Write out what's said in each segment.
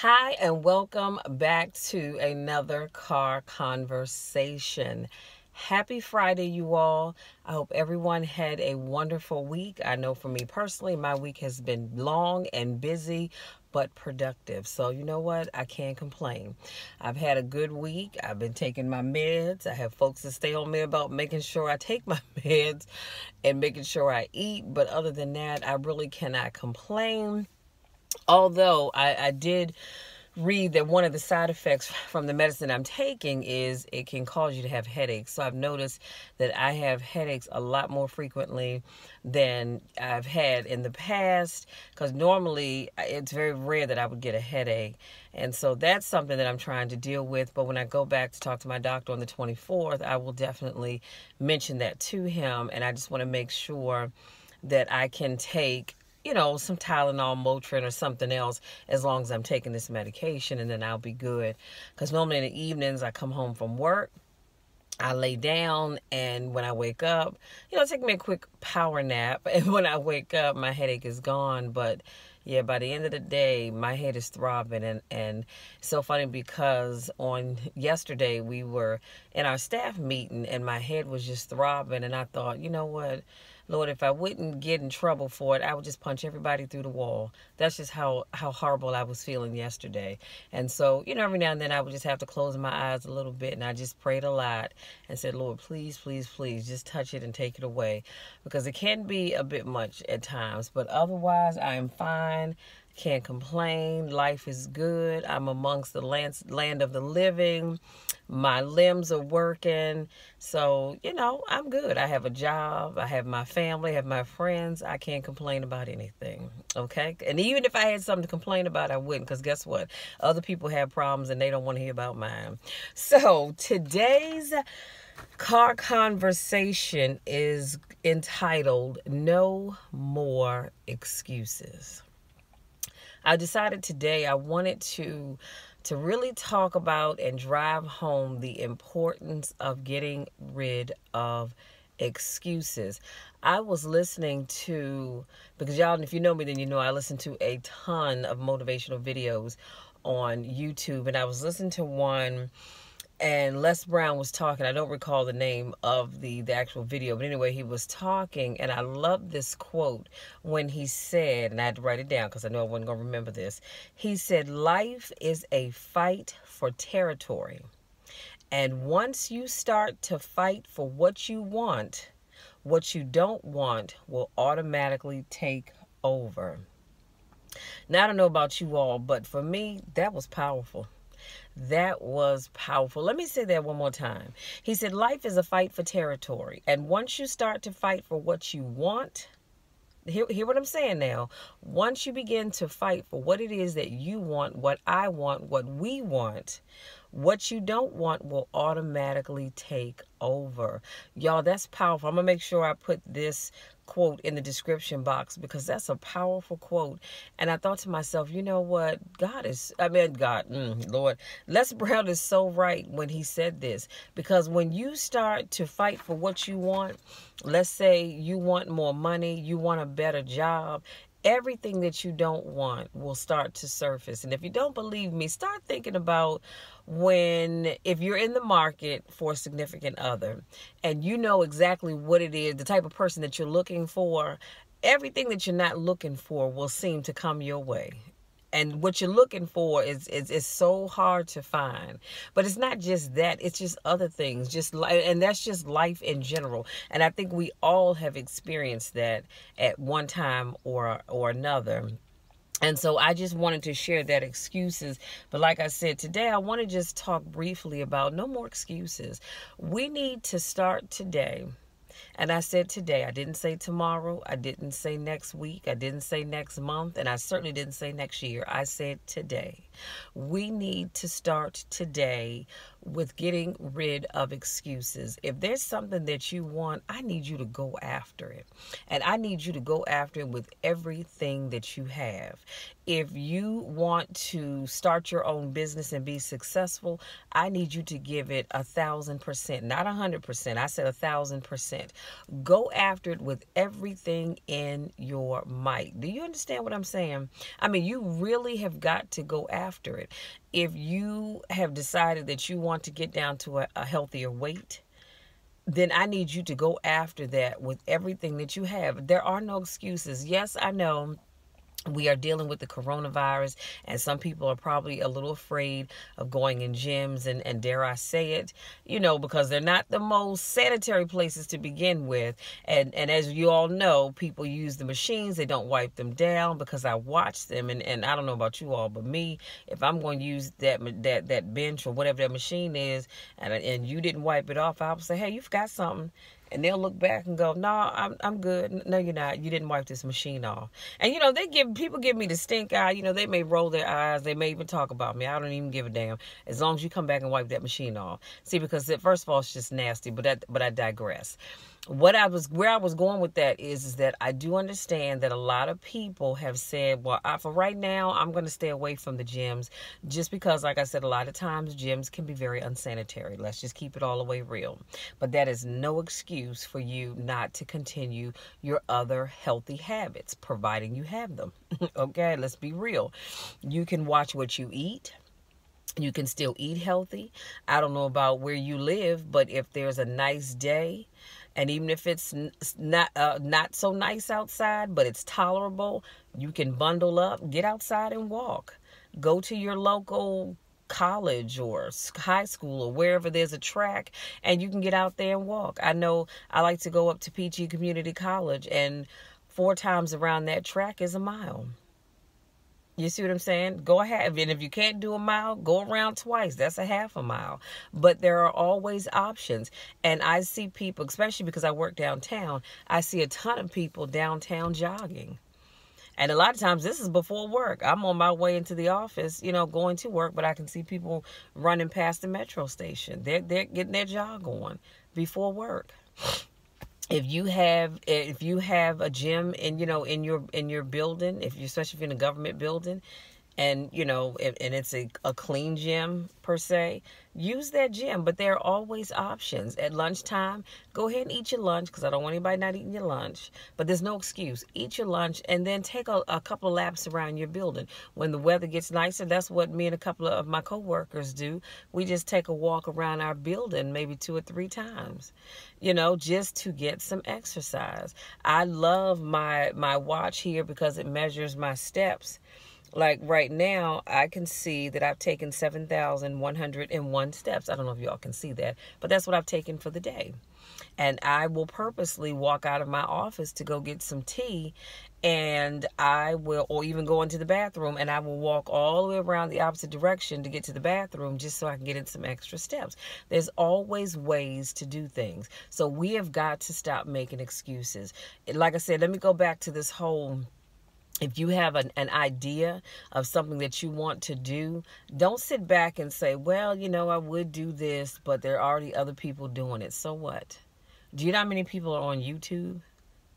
Hi, and welcome back to another car conversation. Happy Friday, you all. I hope everyone had a wonderful week. I know for me personally, my week has been long and busy, but productive. So, you know what? I can't complain. I've had a good week. I've been taking my meds. I have folks that stay on me about making sure I take my meds and making sure I eat. But other than that, I really cannot complain. Although I did read that one of the side effects from the medicine I'm taking is it can cause you to have headaches. So I've noticed that I have headaches a lot more frequently than I've had in the past, because normally it's very rare that I would get a headache. And so that's something that I'm trying to deal with. But when I go back to talk to my doctor on the 24th, I will definitely mention that to him. And I just want to make sure that I can take some Tylenol, Motrin, or something else, as long as I'm taking this medication, and then I'll be good. Because normally in the evenings, I come home from work, I lay down, and when I wake up, take me a quick power nap. And when I wake up, my headache is gone. But yeah, by the end of the day, my head is throbbing. And it's so funny because on yesterday, we were in our staff meeting, and my head was just throbbing. And I thought, you know what? Lord, if I wouldn't get in trouble for it, I would just punch everybody through the wall. That's just how horrible I was feeling yesterday. And so, every now and then I would just have to close my eyes a little bit, and I just prayed a lot and said, Lord, please, please, please, just touch it and take it away, because it can be a bit much at times. But otherwise, I am fine. Can't complain. Life is good. I'm amongst the land of the living. My limbs are working. So, I'm good. I have a job. I have my family. I have my friends. I can't complain about anything. Okay? And even if I had something to complain about, I wouldn't, because guess what? Other people have problems and they don't want to hear about mine. So, today's car conversation is entitled No More Excuses. I decided today I wanted to really talk about and drive home the importance of getting rid of excuses. I was listening to, because y'all, if you know me, then you know I listen to a ton of motivational videos on YouTube, and I was listening to one, and Les Brown was talking. I don't recall the name of the actual video, but anyway, he was talking, and I love this quote when he said, and I had to write it down because I know I wasn't going to remember this. He said, life is a fight for territory. And once you start to fight for what you want, what you don't want will automatically take over. Now, I don't know about you all, but for me, that was powerful. That was powerful. Let me say that one more time. He said, life is a fight for territory. And once you start to fight for what you want, hear what I'm saying now. Once you begin to fight for what it is that you want, what I want, what we want, what you don't want will automatically take over. Y'all, that's powerful. I'm going to make sure I put this quote in the description box, because that's a powerful quote. And I thought to myself, you know what? Lord, Les Brown is so right when he said this, because when you start to fight for what you want, let's say you want more money, you want a better job, everything that you don't want will start to surface. And if you don't believe me, start thinking about if you're in the market for a significant other and you know exactly what it is, the type of person that you're looking for, everything that you're not looking for will seem to come your way. And what you're looking for is so hard to find. But it's not just that. It's just other things. And that's just life in general. And I think we all have experienced that at one time or another. And so I just wanted to share that excuses. But like I said, today I want to just talk briefly about no more excuses. We need to start today. And I said today. I didn't say tomorrow. I didn't say next week. I didn't say next month. And I certainly didn't say next year. I said today. We need to start today with getting rid of excuses. If there's something that you want, I need you to go after it. And I need you to go after it with everything that you have. If you want to start your own business and be successful, I need you to give it 1,000%, not 100%. I said 1,000%. Go after it with everything in your might. Do you understand what I'm saying? I mean, you really have got to go after after it. If you have decided that you want to get down to a healthier weight, then I need you to go after that with everything that you have. There are no excuses. Yes, I know we are dealing with the coronavirus, and some people are probably a little afraid of going in gyms, and dare I say it, because they're not the most sanitary places to begin with. And as you all know, people use the machines, they don't wipe them down, because I watch them, and I don't know about you all, but me, if I'm going to use that bench or whatever that machine is, and you didn't wipe it off, I'll say, hey, you forgot something. And they'll look back and go, no, I'm good. No, you're not. You didn't wipe this machine off. And, people give me the stink eye. They may roll their eyes. They may even talk about me. I don't even give a damn. As long as you come back and wipe that machine off. See, because first of all, it's just nasty, but I digress. Where I was going with that is that I do understand that a lot of people have said, well, for right now, I'm going to stay away from the gyms, just because, like I said, a lot of times gyms can be very unsanitary. Let's just keep it all the way real. But that is no excuse for you not to continue your other healthy habits, providing you have them. Okay, let's be real. You can watch what you eat. You can still eat healthy. I don't know about where you live, but if there's a nice day, and even if it's not so nice outside, but it's tolerable, you can bundle up, get outside and walk. Go to your local college or high school or wherever there's a track, and you can get out there and walk. I know I like to go up to PG Community College, and 4 times around that track is a mile. You see what I'm saying? Go ahead. And if you can't do a mile, go around twice. That's a half a mile. But there are always options. And I see people, especially because I work downtown, I see a ton of people downtown jogging. And a lot of times this is before work. I'm on my way into the office, going to work, but I can see people running past the metro station. They're getting their jog on before work. If you have a gym in your building, especially if you're in a government building, and it's a clean gym per se, use that gym. But there are always options. At lunchtime, go ahead and eat your lunch, because I don't want anybody not eating your lunch. But there's no excuse. Eat your lunch and then take a couple of laps around your building. When the weather gets nicer, that's what me and a couple of my coworkers do. We just take a walk around our building maybe 2 or 3 times, just to get some exercise. I love my watch here because it measures my steps. Like right now, I can see that I've taken 7,101 steps. I don't know if y'all can see that, but that's what I've taken for the day. And I will purposely walk out of my office to go get some tea, and or even go into the bathroom, and I will walk all the way around the opposite direction to get to the bathroom, just so I can get in some extra steps. There's always ways to do things. So we have got to stop making excuses. Like I said, let me go back to this whole, if you have an idea of something that you want to do, don't sit back and say, well, I would do this, but there are already other people doing it. So what? Do you know how many people are on YouTube?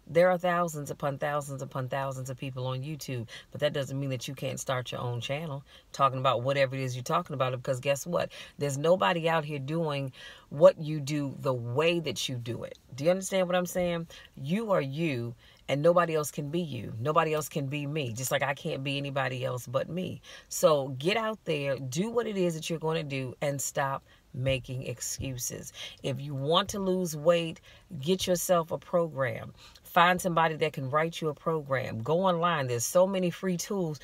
There are thousands upon thousands upon thousands of people on YouTube, but that doesn't mean that you can't start your own channel talking about whatever it is you're talking about, because guess what? There's nobody out here doing what you do the way that you do it. Do you understand what I'm saying? You are you, and nobody else can be you. Nobody else can be me, just like I can't be anybody else but me. So get out there, do what it is that you're going to do, and stop making excuses. If you want to lose weight, get yourself a program. Find somebody that can write you a program. Go online. There's so many free tools.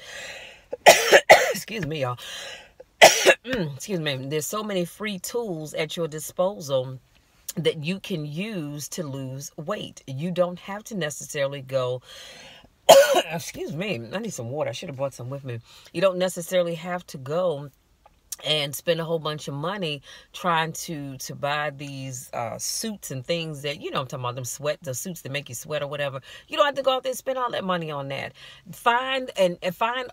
Excuse me, y'all. Excuse me. There's so many free tools at your disposal that you can use to lose weight. You don't have to necessarily go, excuse me, I need some water. I should have brought some with me. You don't necessarily have to go and spend a whole bunch of money trying to buy these suits and things that, I'm talking about the suits that make you sweat or whatever. You don't have to go out there and spend all that money on that. Find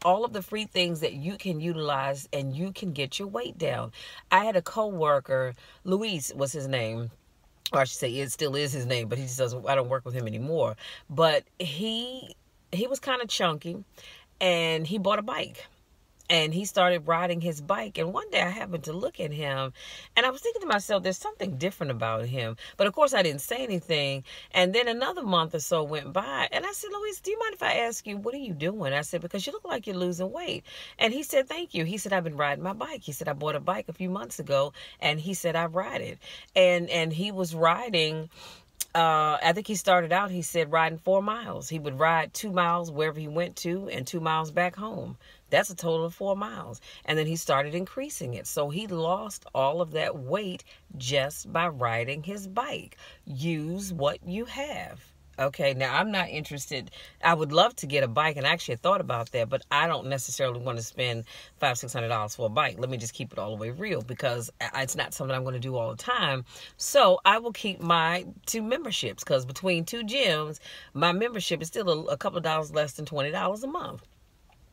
all of the free things that you can utilize, and you can get your weight down. I had a coworker, Luis was his name, or I should say it still is his name, but he just doesn't, I don't work with him anymore. But he was kind of chunky, and he bought a bike. And he started riding his bike. And one day I happened to look at him and I was thinking to myself, there's something different about him. But of course I didn't say anything. And then another month or so went by and I said, Luis, do you mind if I ask you, what are you doing? I said, because you look like you're losing weight. And he said, thank you. He said, I've been riding my bike. He said, I bought a bike a few months ago. And he said, I ride it. And he was riding, I think he started out, he said, riding 4 miles. He would ride 2 miles wherever he went to and 2 miles back home. That's a total of 4 miles. And then he started increasing it. So he lost all of that weight just by riding his bike. Use what you have. Okay, now I'm not interested. I would love to get a bike, and I actually thought about that, but I don't necessarily want to spend $500-$600 for a bike. Let me just keep it all the way real, because it's not something I'm going to do all the time. So I will keep my 2 memberships, because between 2 gyms, my membership is still a couple of dollars less than $20 a month.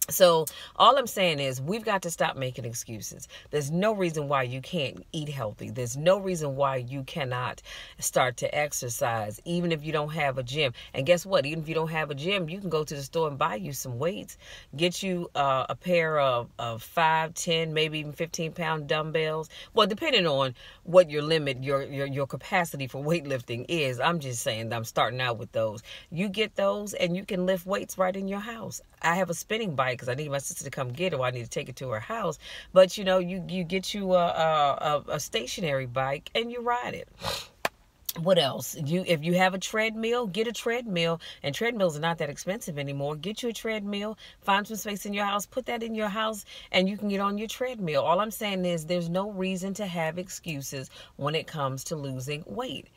So all I'm saying is we've got to stop making excuses. There's no reason why you can't eat healthy. There's no reason why you cannot start to exercise, even if you don't have a gym. And guess what? Even if you don't have a gym, you can go to the store and buy you some weights. Get you a pair of 5, 10, maybe even 15-pound dumbbells. Well, depending on what your limit, your capacity for weightlifting is. I'm just saying that I'm starting out with those. You get those and you can lift weights right in your house. I have a spinning bike because I need my sister to come get it, or I need to take it to her house. But, you know, you get you a stationary bike and you ride it. What else? If you have a treadmill, get a treadmill. And treadmills are not that expensive anymore. Get you a treadmill, find some space in your house, put that in your house, and you can get on your treadmill. All I'm saying is there's no reason to have excuses when it comes to losing weight.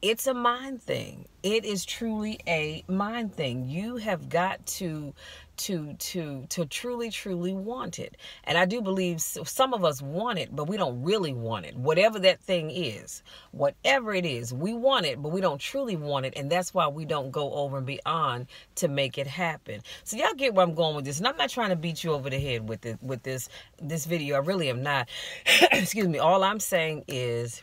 It's a mind thing. It is truly a mind thing. You have got to truly want it. And I do believe some of us want it, but we don't really want it. Whatever that thing is, whatever it is, we want it, but we don't truly want it. And that's why we don't go over and beyond to make it happen. So y'all get where I'm going with this. And I'm not trying to beat you over the head with this video. I really am not. Excuse me. All I'm saying is,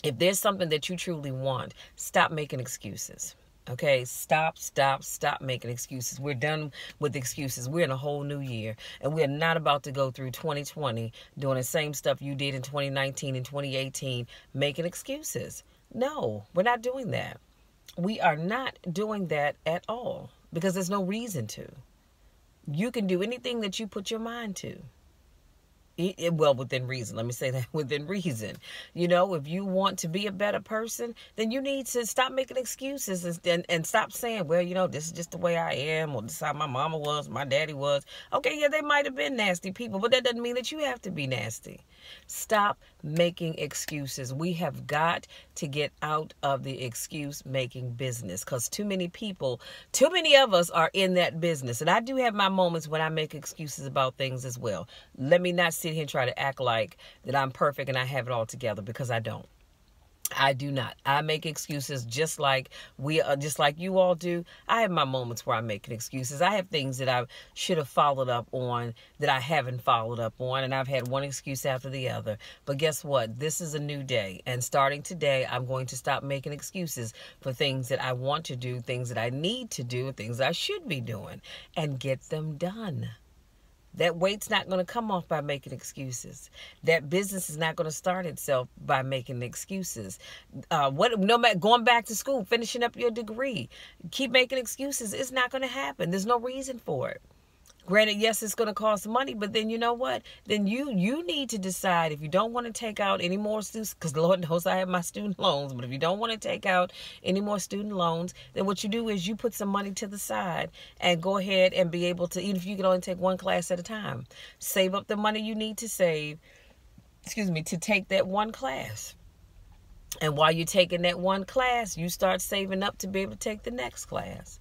if there's something that you truly want, stop making excuses. Okay, stop making excuses. We're done with excuses. We're in a whole new year, and we're not about to go through 2020 doing the same stuff you did in 2019 and 2018, making excuses. No, we're not doing that. We are not doing that at all, because there's no reason to. You can do anything that you put your mind to. Well, within reason. Let me say that, within reason. You know, if you want to be a better person, then you need to stop making excuses and stop saying, well, you know, this is just the way I am, or this is how my mama was, my daddy was. Okay, yeah, they might have been nasty people, but that doesn't mean that you have to be nasty. Stop making excuses. We have got to get out of the excuse-making business, because too many of us are in that business. And I do have my moments when I make excuses about things as well. Let me not sit here and try to act like that I'm perfect and I have it all together, because I don't. I do not. I make excuses just like you all do. I have my moments where I'm making excuses. I have things that I should have followed up on that I haven't followed up on, and I've had one excuse after the other. But guess what? This is a new day, and starting today, I'm going to stop making excuses for things that I want to do, things that I need to do, things that I should be doing, and get them done. That weight's not going to come off by making excuses. That business is not going to start itself by making excuses. No matter going back to school, finishing up your degree, keep making excuses. It's not going to happen. There's no reason for it. Granted, yes, it's going to cost money, but then you know what? Then you need to decide, if you don't want to take out any more students, because Lord knows I have my student loans, but if you don't want to take out any more student loans, then what you do is you put some money to the side and go ahead and be able to, even if you can only take one class at a time, save up the money you need to save, to take that one class. And while you're taking that one class, you start saving up to be able to take the next class.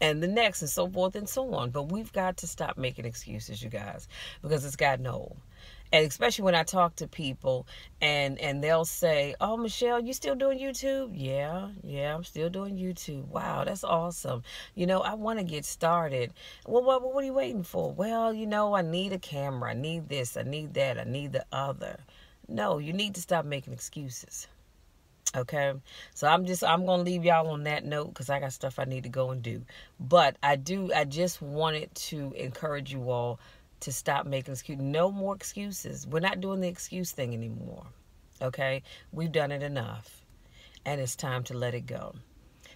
And the next, and so forth and so on. But we've got to stop making excuses, you guys, because it's gotten old. And especially when I talk to people and they'll say, oh, Michelle, you still doing YouTube? Yeah, I'm still doing YouTube. Wow, that's awesome. You know, I want to get started. Well, what are you waiting for? Well, you know, I need a camera. I need this. I need that. I need the other. No, you need to stop making excuses. Okay, so I'm going to leave y'all on that note, because I got stuff I need to go and do. But I just wanted to encourage you all to stop making excuses. No more excuses. We're not doing the excuse thing anymore. Okay? We've done it enough. And it's time to let it go.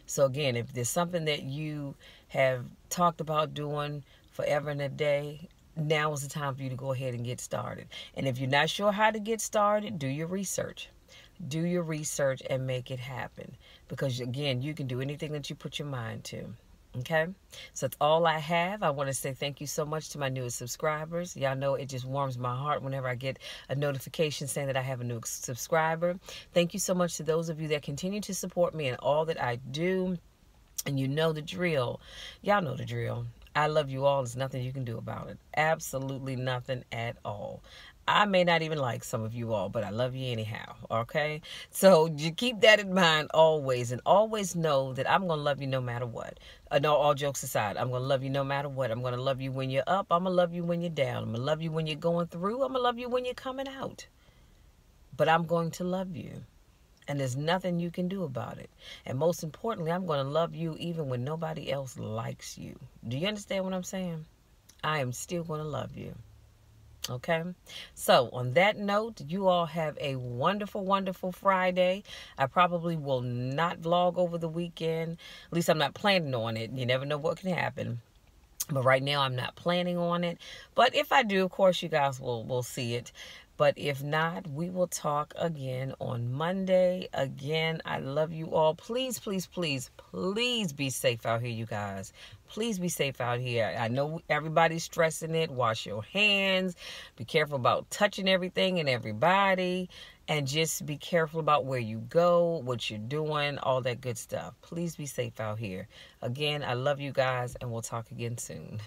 So again, if there's something that you have talked about doing forever and a day, now is the time for you to go ahead and get started. And if you're not sure how to get started, do your research. Do your research and make it happen. Because again, you can do anything that you put your mind to. Okay, so that's all I have. I want to say thank you so much to my newest subscribers. Y'all know it just warms my heart whenever I get a notification saying that I have a new subscriber. Thank you so much to those of you that continue to support me in all that I do. And you know the drill. Y'all know the drill. I love you all. There's nothing you can do about it. Absolutely nothing at all. I may not even like some of you all, but I love you anyhow, okay? So you keep that in mind always, and always know that I'm going to love you no matter what. No, all jokes aside, I'm going to love you no matter what. I'm going to love you when you're up. I'm going to love you when you're down. I'm going to love you when you're going through. I'm going to love you when you're coming out. But I'm going to love you, and there's nothing you can do about it. And most importantly, I'm going to love you even when nobody else likes you. Do you understand what I'm saying? I am still going to love you. Okay, so on that note, you all have a wonderful, wonderful Friday. I probably will not vlog over the weekend. At least I'm not planning on it. You never know what can happen. But right now, I'm not planning on it. But if I do, of course, you guys will see it. But if not, we will talk again on Monday. Again, I love you all. Please, please, please, please be safe out here, you guys. Please be safe out here. I know everybody's stressing it. Wash your hands. Be careful about touching everything and everybody. And just be careful about where you go, what you're doing, all that good stuff. Please be safe out here. Again, I love you guys, and we'll talk again soon.